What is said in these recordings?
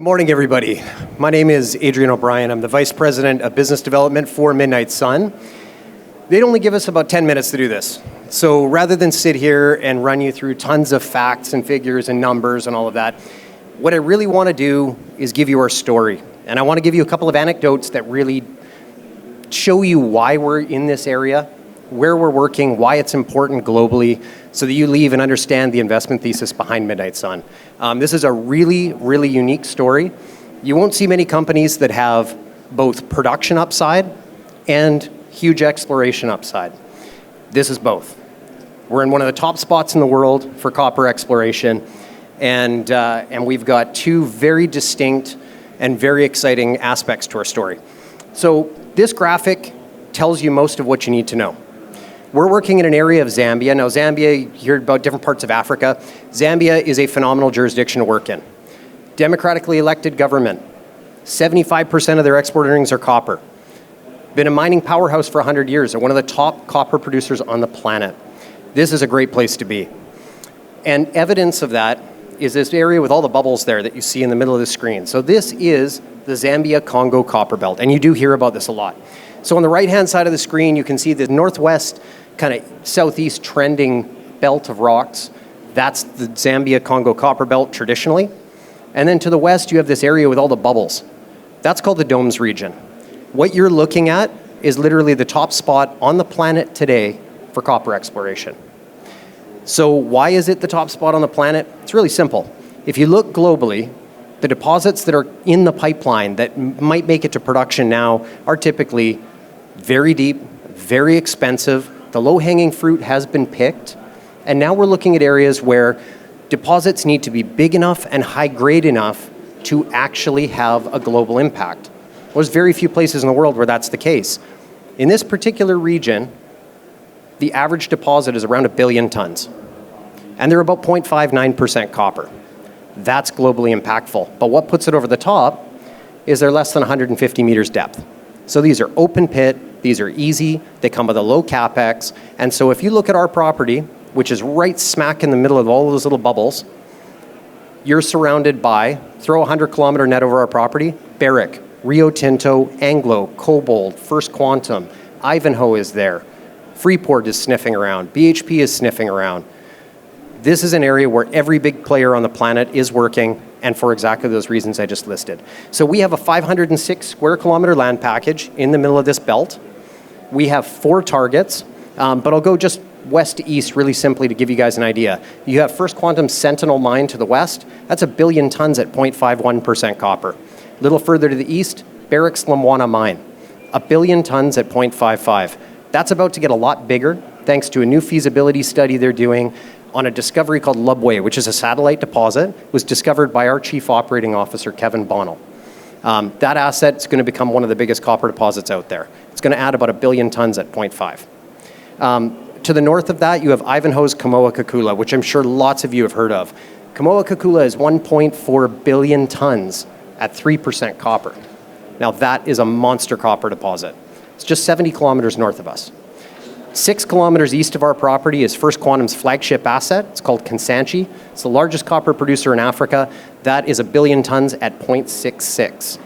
Good morning, everybody. My name is Adrian O'Brien. I'm the Vice President of Business Development for Midnight Sun. They'd only give us about 10 minutes to do this. So rather than sit here and run you through tons of facts and figures and numbers and all of that, what I really want to do is give you our story. And I want to give you a couple of anecdotes that really show you why we're in this area, where we're working, why it's important globally, so that you leave and understand the investment thesis behind Midnight Sun. This is a really, really unique story. You won't see many companies that have both production upside and huge exploration upside. This is both. We're in one of the top spots in the world for copper exploration, and we've got two very distinct and very exciting aspects to our story. So this graphic tells you most of what you need to know. We're working in an area of Zambia. Now, Zambia, you heard about different parts of Africa. Zambia is a phenomenal jurisdiction to work in. Democratically elected government. 75% of their export earnings are copper. Been a mining powerhouse for 100 years. They're one of the top copper producers on the planet. This is a great place to be. And evidence of that is this area with all the bubbles there that you see in the middle of the screen. So this is the Zambia-Congo copper belt, and you do hear about this a lot. So on the right-hand side of the screen, you can see the northwest, kind of southeast trending belt of rocks. That's the Zambia-Congo copper belt traditionally. And then to the west, you have this area with all the bubbles. That's called the Domes region. What you're looking at is literally the top spot on the planet today for copper exploration. So why is it the top spot on the planet? It's really simple. If you look globally, the deposits that are in the pipeline that might make it to production now are typically very deep, very expensive. The low-hanging fruit has been picked, and now we're looking at areas where deposits need to be big enough and high-grade enough to actually have a global impact. There's very few places in the world where that's the case. In this particular region, the average deposit is around 1 billion tons, and they're about 0.59% copper. That's globally impactful. But what puts it over the top is they're less than 150 meters depth. So these are open pit, these are easy, they come with a low capex, and so if you look at our property, which is right smack in the middle of all of those little bubbles, you're surrounded by, throw a 100-kilometer net over our property, VRIC, Rio Tinto, Anglo, Cobalt, First Quantum, Ivanhoe is there, Freeport is sniffing around, BHP is sniffing around. This is an area where every big player on the planet is working, and for exactly those reasons I just listed. So we have a 506 square kilometer land package in the middle of this belt. We have 4 targets, but I'll go just west to east really simply to give you guys an idea. You have First Quantum Sentinel mine to the west. That's 1 billion tons at 0.51% copper. A little further to the east, VRIC's Lumwana mine, 1 billion tons at 0.55. That's about to get a lot bigger thanks to a new feasibility study they're doing on a discovery called Lubwe, which is a satellite deposit, was discovered by our Chief Operating Officer, Kevin Bonnell. That asset is going to become one of the biggest copper deposits out there. It's going to add about 1 billion tons at 0.5. To the north of that, you have Ivanhoe's Kamoa-Kakula, which I'm sure lots of you have heard of. Kamoa-Kakula is 1.4 billion tons at 3% copper. Now that is a monster copper deposit. It's just 70 kilometers north of us. 6 kilometers east of our property is First Quantum's flagship asset. It's called Kansanshi. It's the largest copper producer in Africa. That is 1 billion tons at 0.66.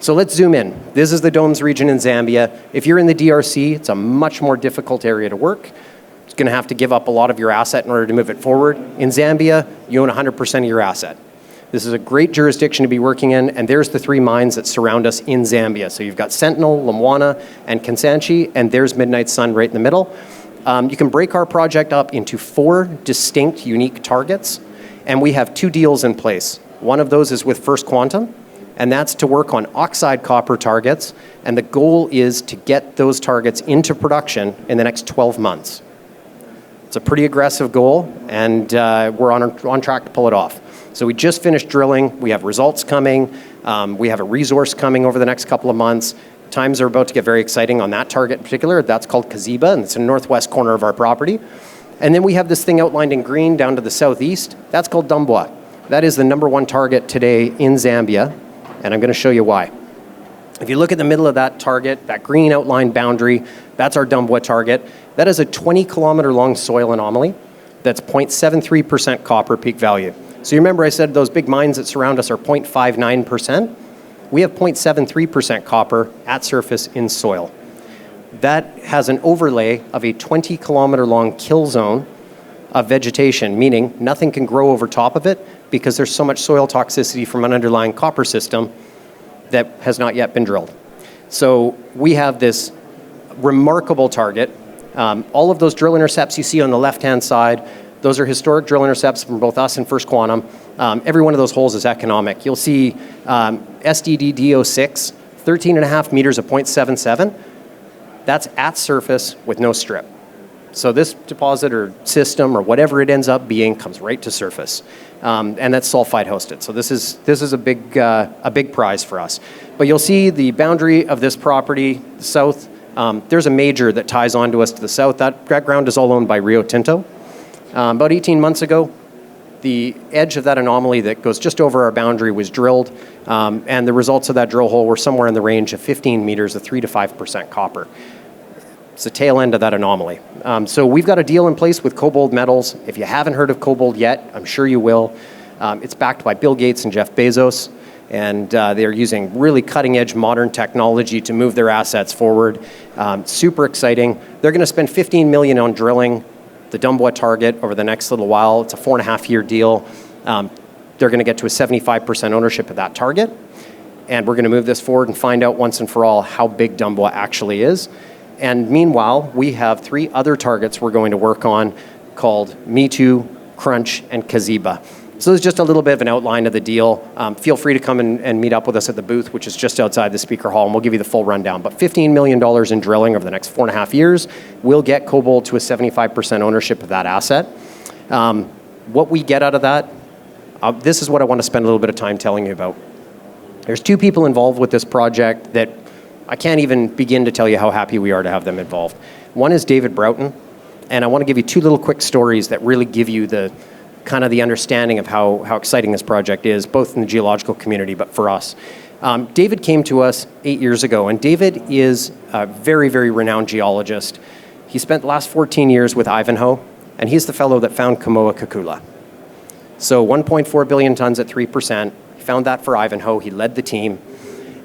So let's zoom in. This is the Domes region in Zambia. If you're in the DRC, it's a much more difficult area to work. It's going to have to give up a lot of your asset in order to move it forward. In Zambia, you own 100% of your asset. This is a great jurisdiction to be working in, and there's the 3 mines that surround us in Zambia. So you've got Sentinel, Lumwana, and Kansanshi, and there's Midnight Sun right in the middle. You can break our project up into 4 distinct, unique targets, and we have 2 deals in place. One of those is with First Quantum, and that's to work on oxide copper targets, and the goal is to get those targets into production in the next 12 months. It's a pretty aggressive goal, and we're on track to pull it off. So we just finished drilling. We have results coming. We have a resource coming over the next couple of months. Times are about to get very exciting on that target in particular. That's called Kaziba, and it's in the northwest corner of our property. And then we have this thing outlined in green down to the southeast. That's called Dumbo. That is the #1 target today in Zambia, and I'm going to show you why. If you look at the middle of that target, that green outlined boundary, that's our Dumbo target. That is a 20-kilometer long soil anomaly that's 0.73% copper peak value. So you remember I said those big mines that surround us are 0.59%? We have 0.73% copper at surface in soil. That has an overlay of a 20-kilometer long kill zone of vegetation, meaning nothing can grow over top of it because there's so much soil toxicity from an underlying copper system that has not yet been drilled. So we have this remarkable target. All of those drill intercepts you see on the left-hand side, those are historic drill intercepts from both us and First Quantum. Every one of those holes is economic. You'll see SDD-D06, 13.5 meters of 0.77. That's at surface with no strip. So this deposit or system or whatever it ends up being comes right to surface, and that's sulfide hosted. So this is a big prize for us. But you'll see the boundary of this property, south. There's a major that ties onto us to the south. That ground is all owned by Rio Tinto. About 18 months ago, the edge of that anomaly that goes just over our boundary was drilled, and the results of that drill hole were somewhere in the range of 15 meters of 3 to 5% copper. It's the tail end of that anomaly. So we've got a deal in place with Cobalt Metals. If you haven't heard of Cobalt yet, I'm sure you will. It's backed by Bill Gates and Jeff Bezos, and they're using really cutting-edge modern technology to move their assets forward. Super exciting. They're going to spend $15 million on drilling the Dumbo target over the next little while. It's a 4.5-year deal. They're going to get to a 75% ownership of that target, and we're going to move this forward and find out once and for all how big Dumbo actually is. And meanwhile, we have 3 other targets we're going to work on called Me Too, Crunch, and Kaziba. So this is just a little bit of an outline of the deal. Feel free to come and meet up with us at the booth, which is just outside the speaker hall, and we'll give you the full rundown. But $15 million in drilling over the next 4.5 years will get Cobalt to a 75% ownership of that asset. What we get out of that, this is what I want to spend a little bit of time telling you about. There's 2 people involved with this project that I can't even begin to tell you how happy we are to have them involved. One is David Broughton, and I want to give you 2 little quick stories that really give you the kind of the understanding of how exciting this project is, both in the geological community, but for us. David came to us 8 years ago, and David is a very, very renowned geologist. He spent the last 14 years with Ivanhoe, and he's the fellow that found Kamoa-Kakula. So 1.4 billion tons at 3%. He found that for Ivanhoe. He led the team.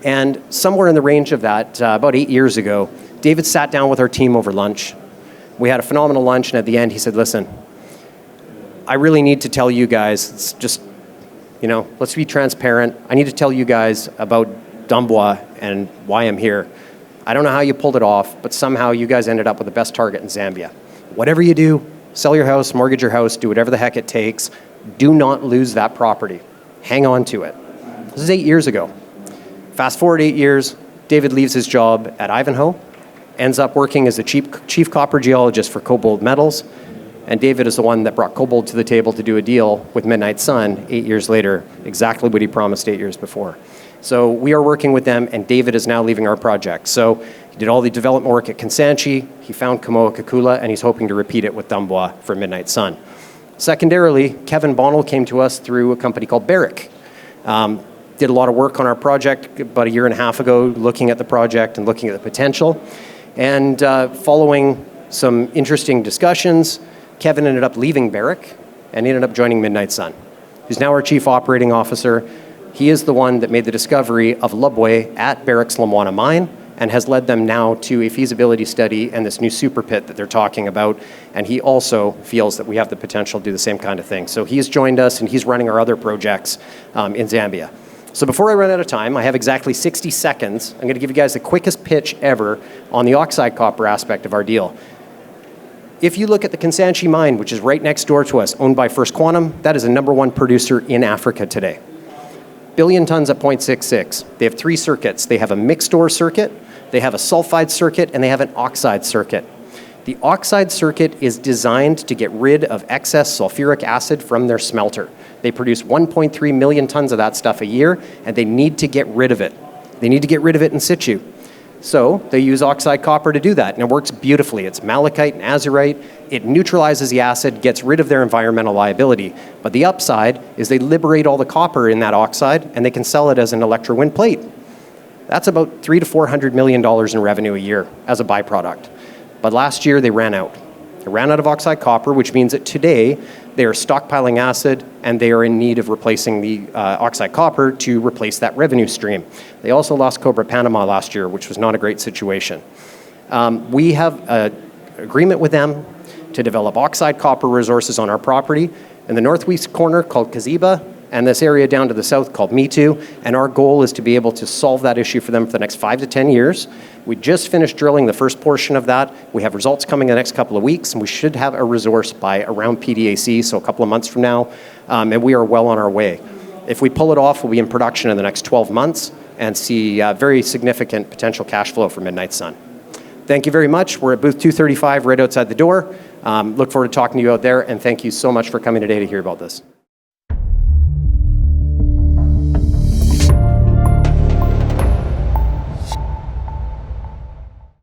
And somewhere in the range of that, about 8 years ago, David sat down with our team over lunch. We had a phenomenal lunch, and at the end he said, listen, I really need to tell you guys, it's just, let's be transparent. I need to tell you guys about Dumbo and why I'm here. I don't know how you pulled it off, but somehow you guys ended up with the best target in Zambia. Whatever you do, sell your house, mortgage your house, do whatever the heck it takes. Do not lose that property. Hang on to it. This is 8 years ago. Fast forward 8 years, David leaves his job at Ivanhoe, ends up working as the chief copper geologist for Cobalt Metals, and David is the one that brought Cobalt to the table to do a deal with Midnight Sun 8 years later, exactly what he promised 8 years before. So we are working with them, and David is now leaving our project. So he did all the development work at Kansanshi, he found Kamoa-Kakula, and he's hoping to repeat it with Dumbo for Midnight Sun. Secondarily, Kevin Bonnell came to us through a company called VRIC. Did a lot of work on our project about 1.5 years ago, looking at the project and looking at the potential. And following some interesting discussions, Kevin ended up leaving VRIC and ended up joining Midnight Sun, who's now our chief operating officer. He is the one that made the discovery of Lubwe at VRIC's Lumwana mine and has led them now to a feasibility study and this new super pit that they're talking about. And he also feels that we have the potential to do the same kind of thing. So he's joined us, and he's running our other projects in Zambia. So before I run out of time, I have exactly 60 seconds. I'm going to give you guys the quickest pitch ever on the oxide copper aspect of our deal. If you look at the Kansanshi mine, which is right next door to us, owned by First Quantum, that is the #1 producer in Africa today. Billion tons at 0.66. They have 3 circuits. They have a mixed ore circuit, they have a sulfide circuit, and they have an oxide circuit. The oxide circuit is designed to get rid of excess sulfuric acid from their smelter. They produce 1.3 million tons of that stuff a year, and they need to get rid of it. They need to get rid of it in situ. So they use oxide copper to do that, and it works beautifully. It's malachite and azurite. It neutralizes the acid, gets rid of their environmental liability. But the upside is they liberate all the copper in that oxide, and they can sell it as an electrowin plate. That's about $300 to $400 million in revenue a year as a byproduct. But last year they ran out. They ran out of oxide copper, which means that today they are stockpiling acid and they are in need of replacing the oxide copper to replace that revenue stream. They also lost Cobre Panama last year, which was not a great situation. We have an agreement with them to develop oxide copper resources on our property in the northwest corner called Kaziba, and this area down to the south called Mitu, and our goal is to be able to solve that issue for them for the next 5 to 10 years. We just finished drilling the first portion of that. We have results coming in the next couple of weeks, and we should have a resource by around PDAC, so a couple of months from now, and we are well on our way. If we pull it off, we'll be in production in the next 12 months and see very significant potential cash flow for Midnight Sun. Thank you very much. We're at booth 235 right outside the door. Look forward to talking to you out there, and thank you so much for coming today to hear about this.